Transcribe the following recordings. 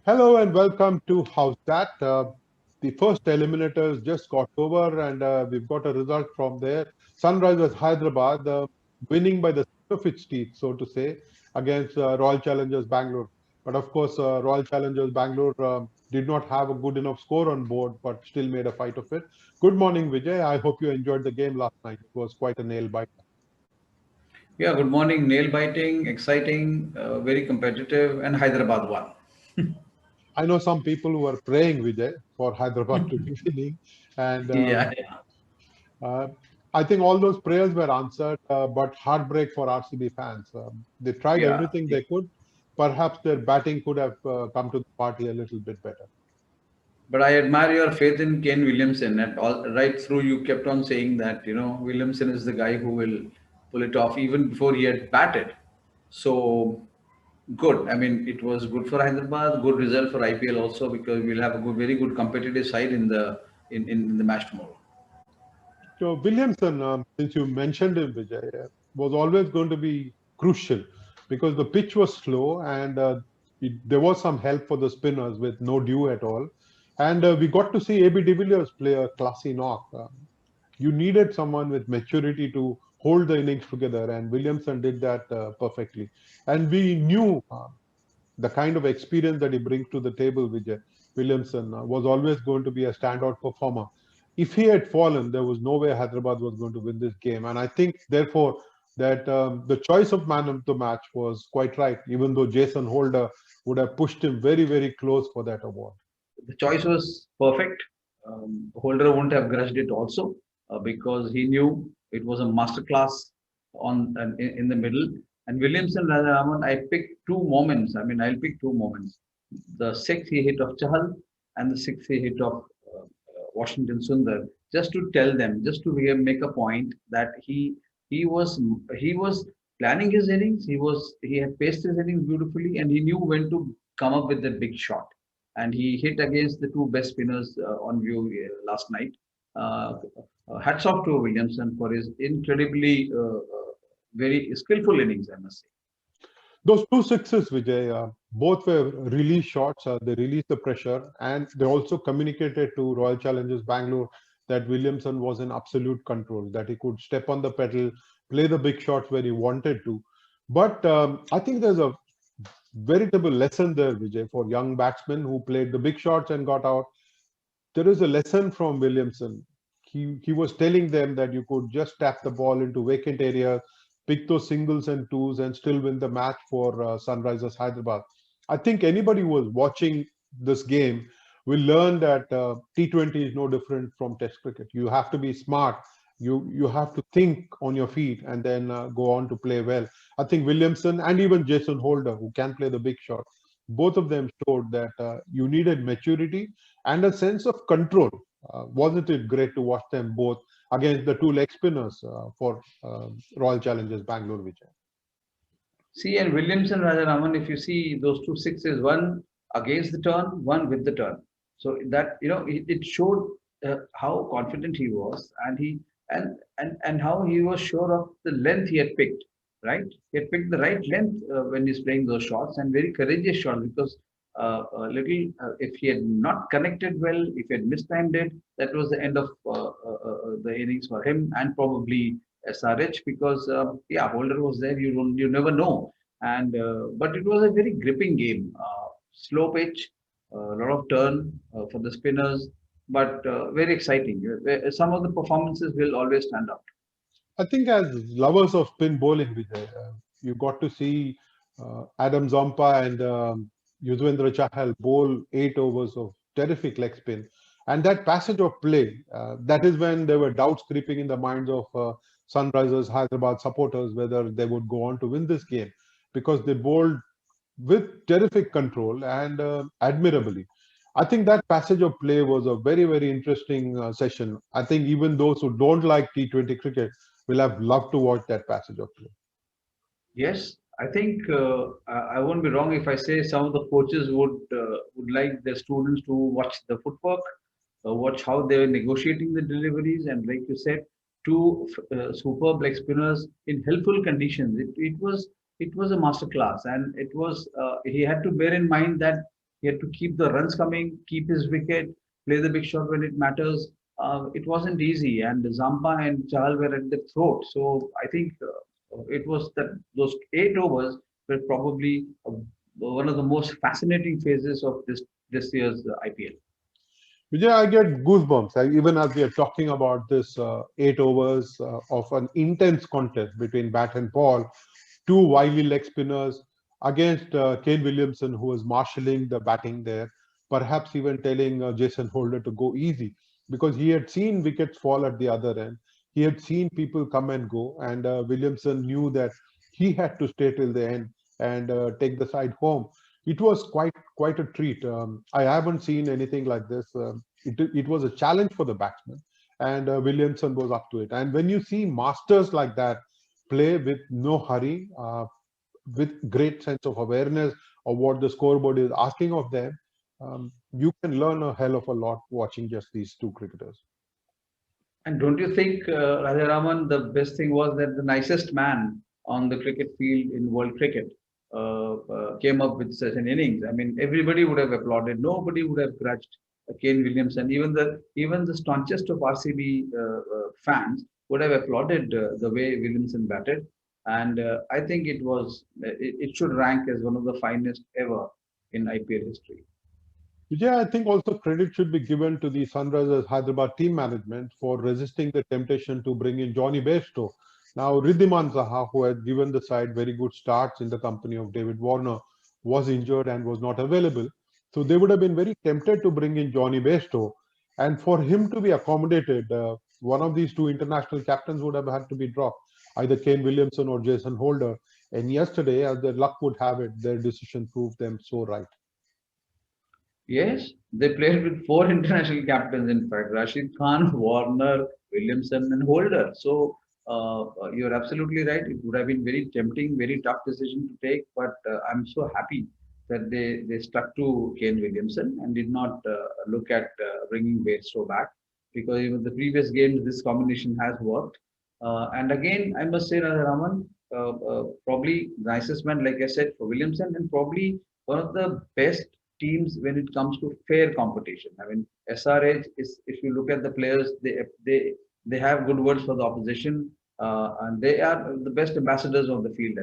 Hello and welcome to Howzzat. The first eliminators just got over, and we've got a result from there. Sunrisers Hyderabad winning by the skin of its teeth, so to say, against Royal Challengers Bangalore. But of course, Royal Challengers Bangalore did not have a good enough score on board, but still made a fight of it. Good morning, Vijay. I hope you enjoyed the game last night. It was quite a nail biter. Yeah, good morning. Nail biting, exciting, very competitive, and Hyderabad won. I know some people who are praying, Vijay, for Hyderabad to be winning, and Yeah, Uh, I think all those prayers were answered, but heartbreak for RCB fans. They tried yeah, everything yeah. they could. Perhaps their batting could have come to the party a little bit better. But I admire your faith in Kane Williamson. And all right through, you kept on saying that Williamson is the guy who will pull it off even before he had batted. So good. I mean, it was good for Hyderabad. Good result for IPL also because we'll have a good, very good competitive side in the match tomorrow. So Williamson, since you mentioned him, Vijay, was always going to be crucial because the pitch was slow and there was some help for the spinners with no dew at all. And we got to see AB de Villiers play a classy knock. You needed someone with maturity to hold the innings together, and Williamson did that perfectly. And we knew the kind of experience that he brings to the table. Vijay Williamson was always going to be a standout performer. If he had fallen, there was no way Hyderabad was going to win this game. And I think, therefore, that the choice of man of the match was quite right, even though Jason Holder would have pushed him very, very close for that award. The choice was perfect. Holder wouldn't have grudged it also because he knew it was a masterclass in the middle. And Williamson Rajaraman, I picked two moments. I mean, I'll pick two moments. The six he hit of Chahal and the six he hit of Washington Sundar, just to tell them, just to make a point that he was he was planning his innings. He had paced his innings beautifully, and he knew when to come up with the big shot. And he hit against the two best spinners on view last night. Uh, Hats off to Williamson for his incredibly very skillful innings, I must say. Those two sixes, Vijay, both were release shots. They released the pressure, and they also communicated to Royal Challengers Bangalore that Williamson was in absolute control, that he could step on the pedal, play the big shots where he wanted to. But I think there's a veritable lesson there, Vijay, for young batsmen who played the big shots and got out. There is a lesson from Williamson. He was telling them that you could just tap the ball into vacant areas, pick those singles and twos, and still win the match for Sunrisers Hyderabad. I think anybody who was watching this game will learn that T20 is no different from Test cricket. You have to be smart. You have to think on your feet and then go on to play well. I think Williamson and even Jason Holder, who can play the big shot, both of them showed that you needed maturity and a sense of control. Wasn't it great to watch them both against the two leg spinners for Royal Challengers Bangalore, Vijay? See, and Williamson Rajaraman, if you see those two sixes, one against the turn, one with the turn. So that it showed how confident he was, and and how he was sure of the length he had picked. Right, he had picked the right length when he's playing those shots, and very courageous shots because a little if he had not connected well, if he had mistimed it, that was the end of the innings for him and probably SRH because yeah, Holder was there. You never know, and but it was a very gripping game. Slow pitch, a lot of turn for the spinners, but very exciting. Some of the performances will always stand out. I think as lovers of spin bowling, Vijay, you got to see Adam Zampa and Yuzvendra Chahal bowl 8 overs of terrific leg spin. And that passage of play, that is when there were doubts creeping in the minds of Sunrisers Hyderabad supporters whether they would go on to win this game because they bowled with terrific control and admirably. I think that passage of play was a very, very interesting session. I think even those who don't like T20 cricket will have loved to watch that passage of play. Yes, I think I won't be wrong if I say some of the coaches would like their students to watch the footwork, watch how they were negotiating the deliveries, and like you said, two superb leg spinners in helpful conditions. It was a master class, and it was he had to bear in mind that he had to keep the runs coming, keep his wicket, play the big shot when it matters. It wasn't easy, and Zampa and Chahal were at the throat. So I think it was that those 8 overs were probably one of the most fascinating phases of this year's IPL. Vijay, I get goosebumps even as we are talking about this 8 overs of an intense contest between bat and ball, two wily leg spinners against Kane Williamson, who was marshalling the batting there, perhaps even telling Jason Holder to go easy because he had seen wickets fall at the other end. He had seen people come and go, and Williamson knew that he had to stay till the end and take the side home. It was quite a treat. I haven't seen anything like this. It was a challenge for the batsman, and Williamson was up to it. And when you see masters like that play with no hurry, with great sense of awareness of what the scoreboard is asking of them, you can learn a hell of a lot watching just these two cricketers. And don't you think, Rajaraman, the best thing was that the nicest man on the cricket field in world cricket came up with such an innings? I mean, everybody would have applauded. Nobody would have grudged Kane Williamson. Even the staunchest of RCB fans would have applauded the way Williamson batted. And I think it should rank as one of the finest ever in IPL history. Yeah, I think also credit should be given to the Sunrisers Hyderabad team management for resisting the temptation to bring in Johnny Bairstow. Now, Riddhiman Saha, who had given the side very good starts in the company of David Warner, was injured and was not available. So they would have been very tempted to bring in Johnny Bairstow. And for him to be accommodated, one of these two international captains would have had to be dropped, either Kane Williamson or Jason Holder. And yesterday, as their luck would have it, their decision proved them so right. Yes, they played with four international captains, in fact, Rashid Khan, Warner, Williamson, and Holder. So you're absolutely right. It would have been very tempting, very tough decision to take, but I'm so happy that they stuck to Kane Williamson and did not look at bringing Bairstow back because even the previous games this combination has worked. And again, I must say, Raman, probably nicest man, like I said, for Williamson, and probably one of the best teams when it comes to fair competition. I mean, SRH is, if you look at the players, they have good words for the opposition, and they are the best ambassadors of the field, I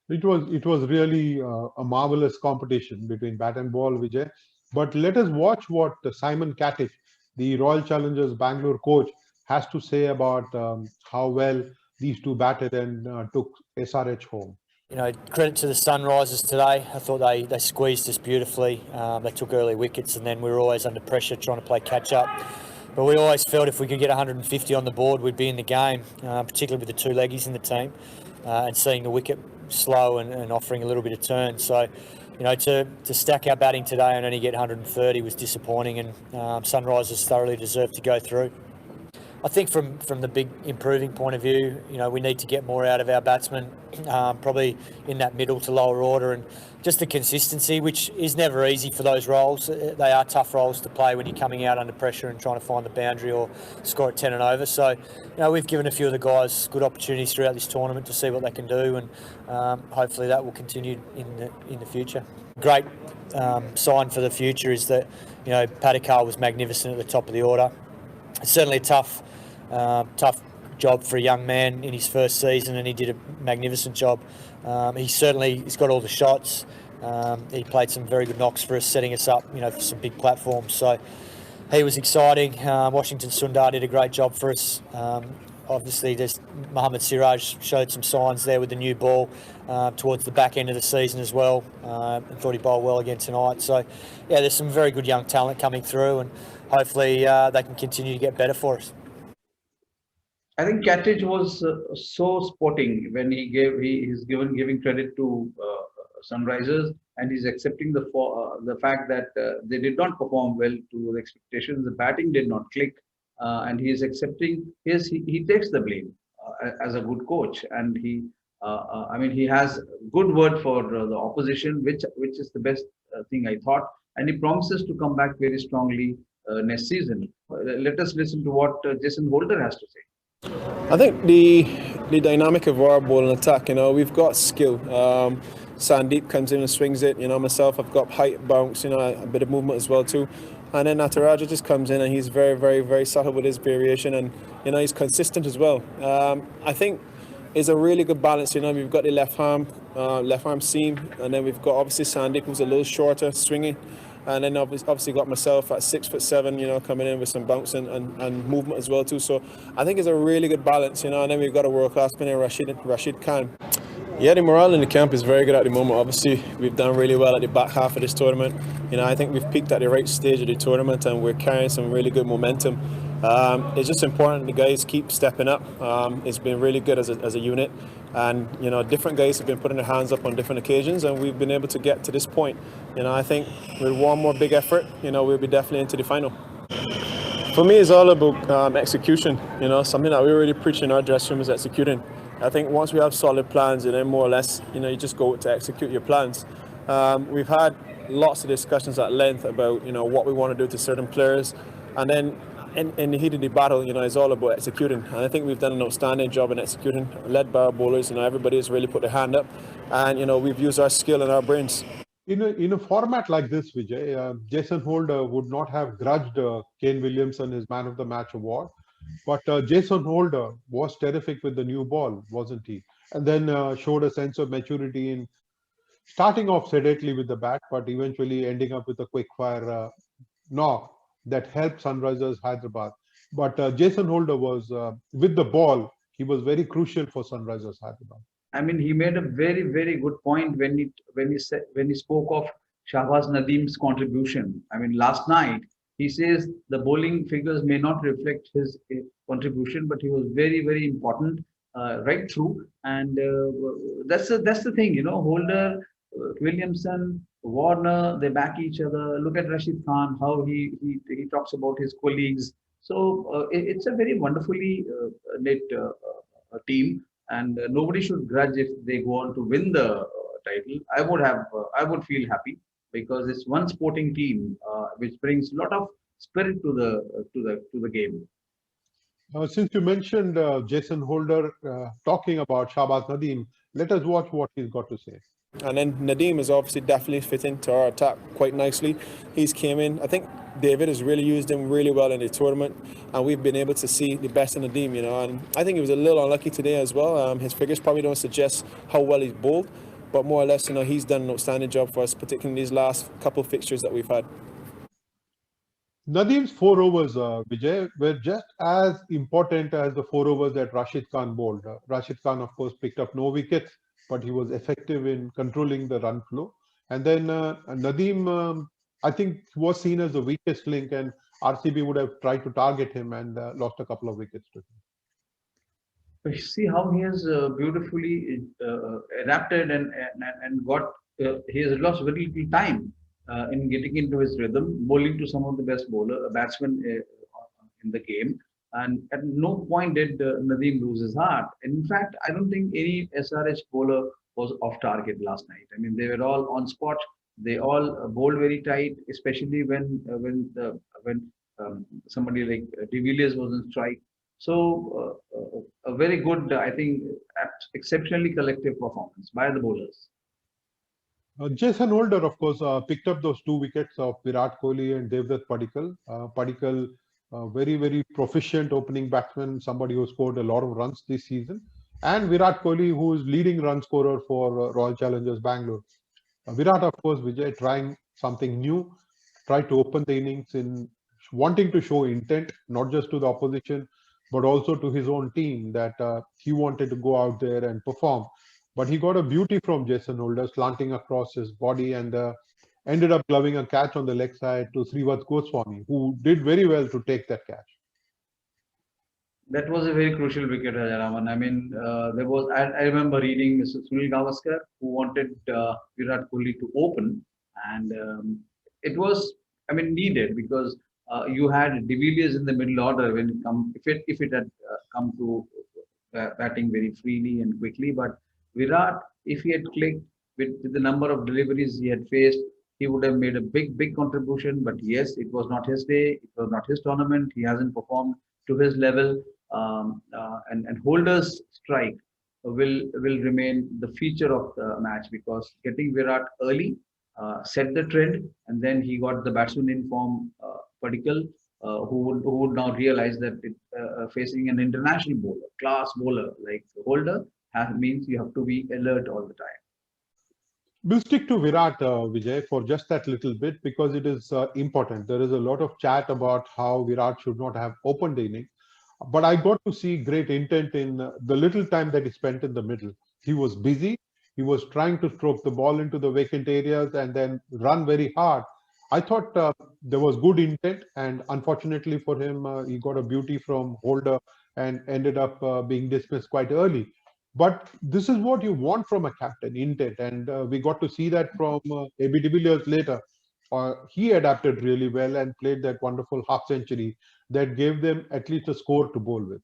think. It was really a marvelous competition between bat and ball, Vijay. But let us watch what Simon Katich, the Royal Challengers Bangalore coach, has to say about how well these two batted and took SRH home. Credit to the Sunrisers today. I thought they squeezed us beautifully. They took early wickets, and then we were always under pressure trying to play catch up. But we always felt if we could get 150 on the board, we'd be in the game, particularly with the two leggies in the team, and seeing the wicket slow and offering a little bit of turn. So, to stack our batting today and only get 130 was disappointing, and Sunrisers thoroughly deserved to go through. I think from the big improving point of view, we need to get more out of our batsmen, probably in that middle to lower order, and just the consistency, which is never easy for those roles. They are tough roles to play when you're coming out under pressure and trying to find the boundary or score at 10 and over. So, we've given a few of the guys good opportunities throughout this tournament to see what they can do, and hopefully that will continue in the future. Great sign for the future is that, Patakar was magnificent at the top of the order. It's certainly a tough job for a young man in his first season, and he did a magnificent job. He's got all the shots. He played some very good knocks for us, setting us up, for some big platforms. So he was exciting. Washington Sundar did a great job for us. Obviously, there's Mohammad Siraj showed some signs there with the new ball towards the back end of the season as well, and thought he bowled well again tonight. So, yeah, there's some very good young talent coming through, and hopefully they can continue to get better for us. I think Catich was so sporting when he's giving credit to Sunrisers, and he's accepting the fact that they did not perform well to the expectations. The batting did not click, and he is accepting. Yes, he takes the blame as a good coach, and I mean, he has good word for the opposition, which is the best thing I thought, and he promises to come back very strongly next season. Let us listen to what Jason Holder has to say. I think the dynamic of our bowling attack, we've got skill. Sandeep comes in and swings it. Myself, I've got height, bounce, a bit of movement as well too. And then Nataraja just comes in and he's very, very, very subtle with his variation, and he's consistent as well. I think it's a really good balance. We've got the left arm seam, and then we've got obviously Sandeep, who's a little shorter, swinging. And then obviously got myself at 6'7", coming in with some bounce and movement as well too. So I think it's a really good balance, and then we've got a world-class spinner, Rashid Khan. Yeah, the morale in the camp is very good at the moment. Obviously, we've done really well at the back half of this tournament. I think we've peaked at the right stage of the tournament, and we're carrying some really good momentum. It's just important the guys keep stepping up. It's been really good as a unit, and different guys have been putting their hands up on different occasions, and we've been able to get to this point. I think with one more big effort, we'll be definitely into the final. For me, it's all about execution. Something that we already preach in our dressing room is executing. I think once we have solid plans, and then more or less, you just go to execute your plans. We've had lots of discussions at length about what we want to do to certain players, and then in the heat of the battle, it's all about executing. And I think we've done an outstanding job in executing, led by our bowlers. Everybody has really put their hand up, and we've used our skill and our brains. In a format like this, Vijay, Jason Holder would not have grudged Kane Williamson his Man of the Match award, but Jason Holder was terrific with the new ball, wasn't he? And then showed a sense of maturity in starting off sedately with the bat, but eventually ending up with a quick fire knock that helped Sunrisers Hyderabad. But Jason Holder was with the ball. He was very crucial for Sunrisers Hyderabad. I mean, he made a very, very good point when he spoke of Shahbaz Nadeem's contribution. I mean, last night he says the bowling figures may not reflect his contribution, but he was very, very important right through. And that's the thing, Holder, Williamson, Warner, they back each other. Look at Rashid Khan, how he talks about his colleagues. So it's a very wonderfully knit team. And nobody should grudge if they go on to win the title. I would feel happy because it's one sporting team which brings a lot of spirit to the game. Since you mentioned Jason Holder talking about Shahbaz Nadeem, let us watch what he's got to say. And then Nadeem is obviously definitely fit into our attack quite nicely. He's came in. I think David has really used him really well in the tournament, and we've been able to see the best in Nadeem, And I think he was a little unlucky today as well. His figures probably don't suggest how well he's bowled, but more or less, he's done an outstanding job for us, particularly in these last couple of fixtures that we've had. Nadeem's 4 overs, Vijay, were just as important as the 4 overs that Rashid Khan bowled. Rashid Khan, of course, picked up no wickets, but he was effective in controlling the run flow. And then Nadeem, I think, was seen as the weakest link, and RCB would have tried to target him and lost a couple of wickets to him. You see how he has beautifully adapted and got. He has lost very little time in getting into his rhythm, bowling to some of the best batsmen in the game. And at no point did Nadeem lose his heart. And in fact, I don't think any SRH bowler was off target last night. I mean, they were all on spot. They all bowled very tight, especially when somebody like De Villiers was on strike. So a very good, I think, exceptionally collective performance by the bowlers. Jason Holder, of course, picked up those 2 wickets of Virat Kohli and Devdutt Padikkal. Padikkal, very, very proficient opening batsman, somebody who scored a lot of runs this season. And Virat Kohli, who is leading run scorer for Royal Challengers Bangalore. Virat, of course, Vijay, trying something new, tried to open the innings in wanting to show intent, not just to the opposition, but also to his own team, that he wanted to go out there and perform. But he got a beauty from Jason Holder, slanting across his body, and ended up gloving a catch on the leg side to Srivat Goswami, who did very well to take that catch. That was a very crucial wicket, Rajaraman. I mean, I remember reading Mr. Sunil Gavaskar, who wanted Virat Kohli to open, and it was, I mean, needed because you had De Villiers in the middle order when it come if it had come to batting very freely and quickly. But Virat, if he had clicked with the number of deliveries he had faced, he would have made a big contribution. But yes, it was not his day. It was not his tournament. He hasn't performed to his level. And Holder's strike will remain the feature of the match because getting Virat early set the trend, and then he got the batsman in form, Padikkal, who would now realize that facing an international bowler, class bowler like Holder, means you have to be alert all the time. We'll stick to Virat, Vijay, for just that little bit because it is important. There is a lot of chat about how Virat should not have opened the innings, but I got to see great intent in the little time that he spent in the middle. He was busy. He was trying to stroke the ball into the vacant areas and then run very hard. I thought there was good intent, and unfortunately for him, he got a beauty from Holder and ended up being dismissed quite early. But this is what you want from a captain, intent, and we got to see that from AB de Villiers later. He adapted really well and played that wonderful half century that gave them at least a score to bowl with.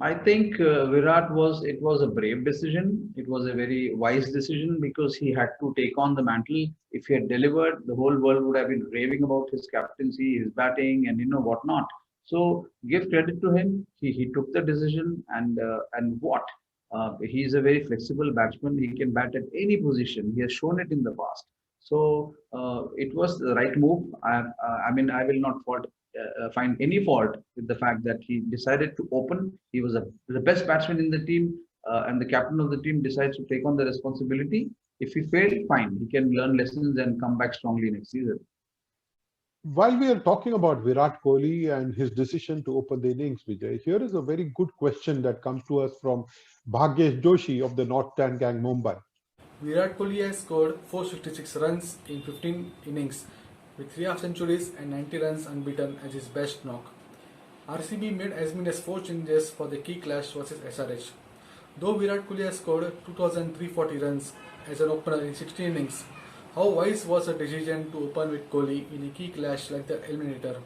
I think it was a brave decision. It was a very wise decision because he had to take on the mantle. If he had delivered, the whole world would have been raving about his captaincy, his batting, and whatnot. So give credit to him. He took the decision, and what? He's a very flexible batsman. He can bat at any position. He has shown it in the past. So it was the right move. I mean, I will not find any fault with the fact that he decided to open. He was the best batsman in the team, and the captain of the team decides to take on the responsibility. If he failed, fine. He can learn lessons and come back strongly next season. While we are talking about Virat Kohli and his decision to open the innings, Vijay, here is a very good question that comes to us from Bhagyesh Joshi of the North Stand Gang, Mumbai. Virat Kohli has scored 466 runs in 15 innings with 3 half centuries and 90 runs unbeaten as his best knock. RCB made as many as 4 changes for the key clash versus SRH. Though Virat Kohli has scored 2,340 runs as an opener in 16 innings, how wise was the decision to open with Kohli in a key clash like the eliminator?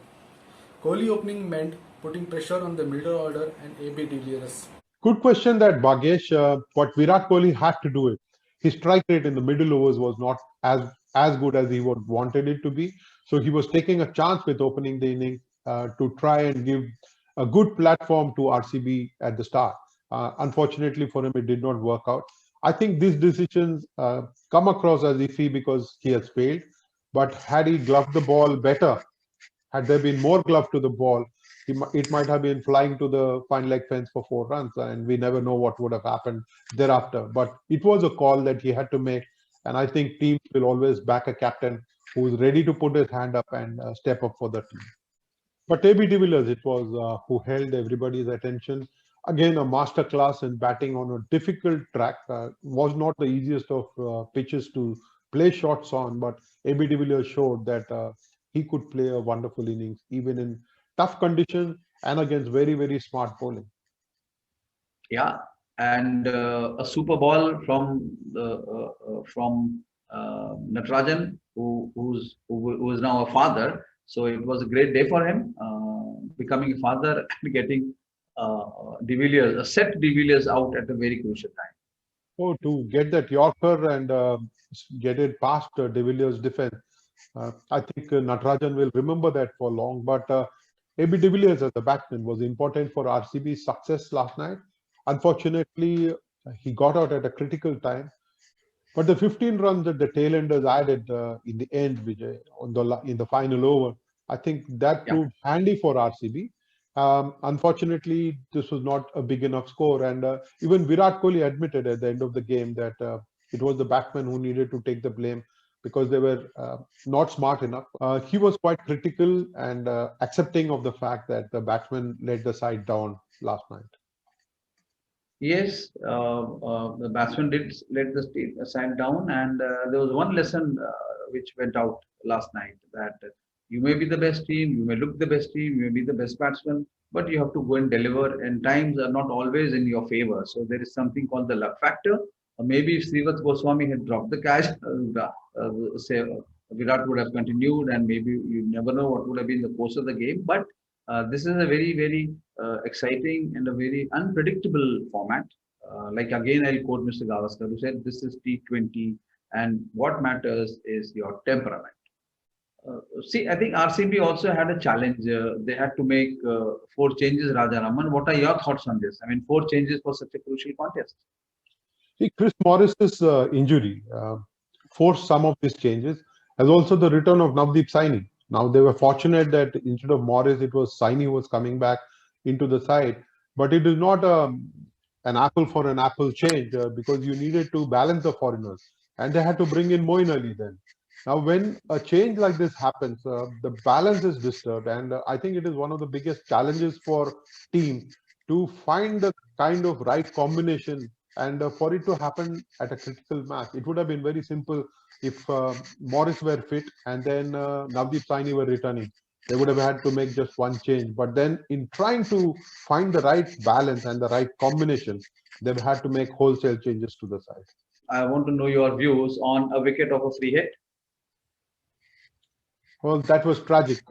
Kohli opening meant putting pressure on the middle order and AB de Villiers. Good question that Bhagyesh, but Virat Kohli had to do it. His strike rate in the middle overs was not as good as he would wanted it to be. So he was taking a chance with opening the inning to try and give a good platform to RCB at the start. Unfortunately for him, it did not work out. I think these decisions come across as iffy because he has failed. But had he gloved the ball better, had there been more glove to the ball, it might have been flying to the fine leg fence for 4 runs, and we never know what would have happened thereafter. But it was a call that he had to make, and I think teams will always back a captain who is ready to put his hand up and step up for the team. But AB de Villiers, it was who held everybody's attention. Again, a masterclass in batting on a difficult track. Was not the easiest of pitches to play shots on, but AB de Villiers showed that he could play a wonderful innings even in tough conditions and against very smart bowling. Yeah, and a super ball from Natarajan, who is now a father. So it was a great day for him, becoming a father and getting de Villiers, set de Villiers out at a very crucial time. Oh, to get that Yorker and get it past de Villiers' defense. I think Natarajan will remember that for long. But AB de Villiers as a batsman was important for RCB's success last night. Unfortunately, he got out at a critical time. But the 15 runs that the tailenders added in the end, Vijay, in the final over, I think that proved handy for RCB. Unfortunately, this was not a big enough score. And even Virat Kohli admitted at the end of the game that it was the batsmen who needed to take the blame because they were not smart enough. He was quite critical and accepting of the fact that the batsmen let the side down last night. Yes, the batsman did let the side down, and there was one lesson which went out last night, that You may be the best team, you may look the best team, you may be the best batsman, but you have to go and deliver, and times are not always in your favor. So there is something called the luck factor. Maybe if Srivat Goswami had dropped the catch, say Virat would have continued, and maybe you never know what would have been the course of the game. But this is a very, very exciting and a very unpredictable format. Like again, I'll quote Mr. Gavaskar, who said, "This is T20, and what matters is your temperament." See, I think RCB also had a challenge. They had to make 4 changes, Rajaraman. What are your thoughts on this? I mean, 4 changes for such a crucial contest. See, Chris Morris's injury forced some of these changes, as also the return of Navdeep Saini. Now, they were fortunate that instead of Morris, it was Saini who was coming back into the side. But it is not an apple for an apple change because you needed to balance the foreigners. And they had to bring in Moeen Ali then. Now, when a change like this happens, the balance is disturbed. And I think it is one of the biggest challenges for team to find the kind of right combination and for it to happen at a critical match. It would have been very simple if Morris were fit and then Navdeep Saini were returning. They would have had to make just one change. But then in trying to find the right balance and the right combination, they've had to make wholesale changes to the side. I want to know your views on a wicket of a free hit. Well, that was tragic.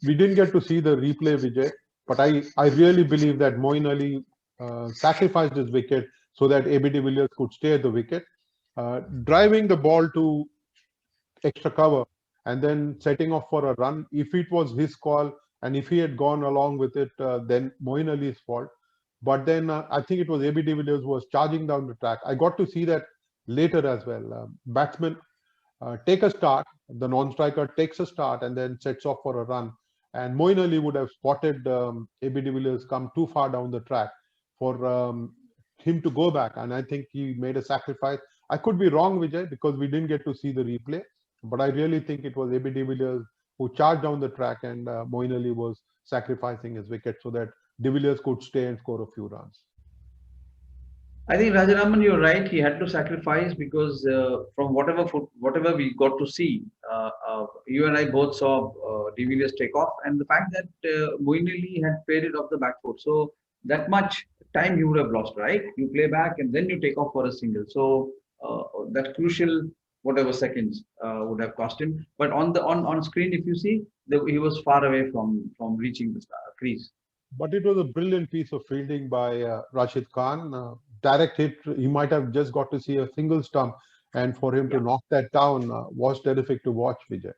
We didn't get to see the replay, Vijay, but I really believe that Moeen Ali sacrificed his wicket so that AB de Villiers could stay at the wicket, driving the ball to extra cover and then setting off for a run. If it was his call and if he had gone along with it, then Moeen Ali's fault. But then I think it was AB de Villiers who was charging down the track. I got to see that later as well. Batsmen take a start, the non-striker takes a start and then sets off for a run. And Moeen Ali would have spotted AB de Villiers come too far down the track for him to go back. And I think he made a sacrifice. I could be wrong, Vijay, because we didn't get to see the replay. But I really think it was AB de Villiers who charged down the track and Moeen Ali was sacrificing his wicket so that de Villiers could stay and score a few runs. I think Rajaraman, you're right. He had to sacrifice because from whatever we got to see, you and I both saw de Villiers take off, and the fact that Moeen Ali had played it off the back foot, so that much time you would have lost, right? You play back and then you take off for a single. So that crucial whatever seconds would have cost him. But on screen, if you see, he was far away from reaching the crease. But it was a brilliant piece of fielding by Rashid Khan. Direct hit, he might have just got to see a single stump, and for him to knock that down was terrific to watch, Vijay.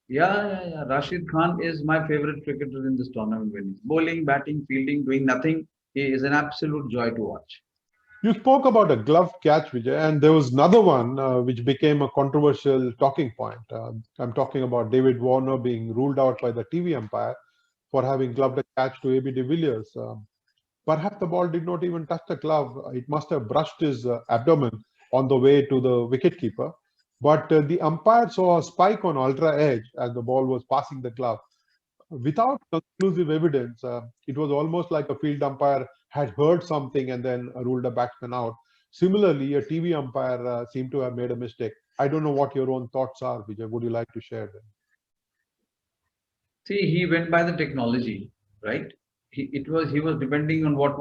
Yeah. Rashid Khan is my favorite cricketer in this tournament. When he's bowling, batting, fielding, doing nothing, he is an absolute joy to watch. You spoke about a glove catch, Vijay, and there was another one which became a controversial talking point. I'm talking about David Warner being ruled out by the TV umpire for having gloved a catch to AB de Villiers. Perhaps the ball did not even touch the glove. It must have brushed his abdomen on the way to the wicketkeeper. But the umpire saw a spike on ultra edge as the ball was passing the glove. Without conclusive evidence, it was almost like a field umpire had heard something and then ruled a batsman out. Similarly, a TV umpire seemed to have made a mistake. I don't know what your own thoughts are, Vijay. Would you like to share them? See, he went by the technology, right? He was depending on what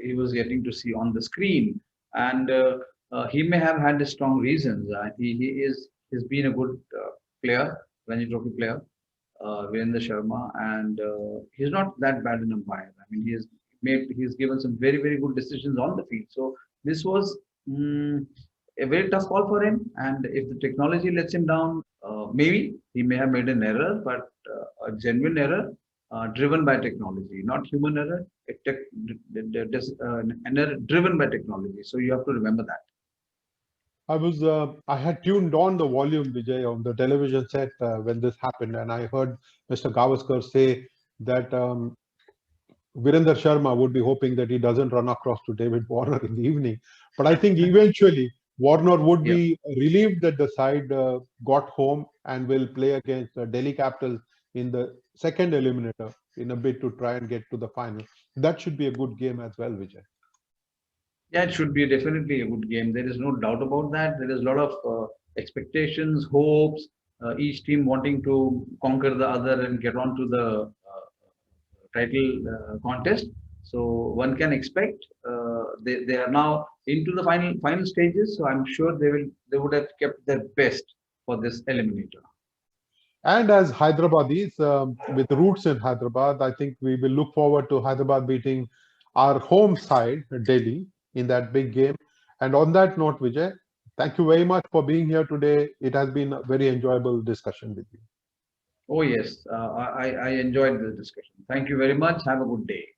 he was getting to see on the screen, and he may have had his strong reasons. He's been a good player, Ranji Trophy player, Virendra Sharma, and he's not that bad an umpire. I mean, he's given some very, very good decisions on the field. So this was a very tough call for him, and if the technology lets him down, maybe he may have made an error, but a genuine error. Driven by technology, not human error, an error driven by technology. So you have to remember that. I had tuned on the volume, Vijay, on the television set when this happened, and I heard Mr. Gavaskar say that Virendra Sharma would be hoping that he doesn't run across to David Warner in the evening. But I think eventually Warner would be relieved that the side got home and will play against Delhi Capitals in the second eliminator in a bid to try and get to the final. That should be a good game as well, Vijay. Yeah, it should be definitely a good game. There is no doubt about that. There is a lot of expectations, hopes. each team wanting to conquer the other and get on to the title contest. So one can expect they are now into the final stages. So I'm sure they would have kept their best for this eliminator. And as Hyderabadis with roots in Hyderabad, I think we will look forward to Hyderabad beating our home side, Delhi, in that big game. And on that note, Vijay, thank you very much for being here today. It has been a very enjoyable discussion with you. Oh yes, I enjoyed the discussion. Thank you very much. Have a good day.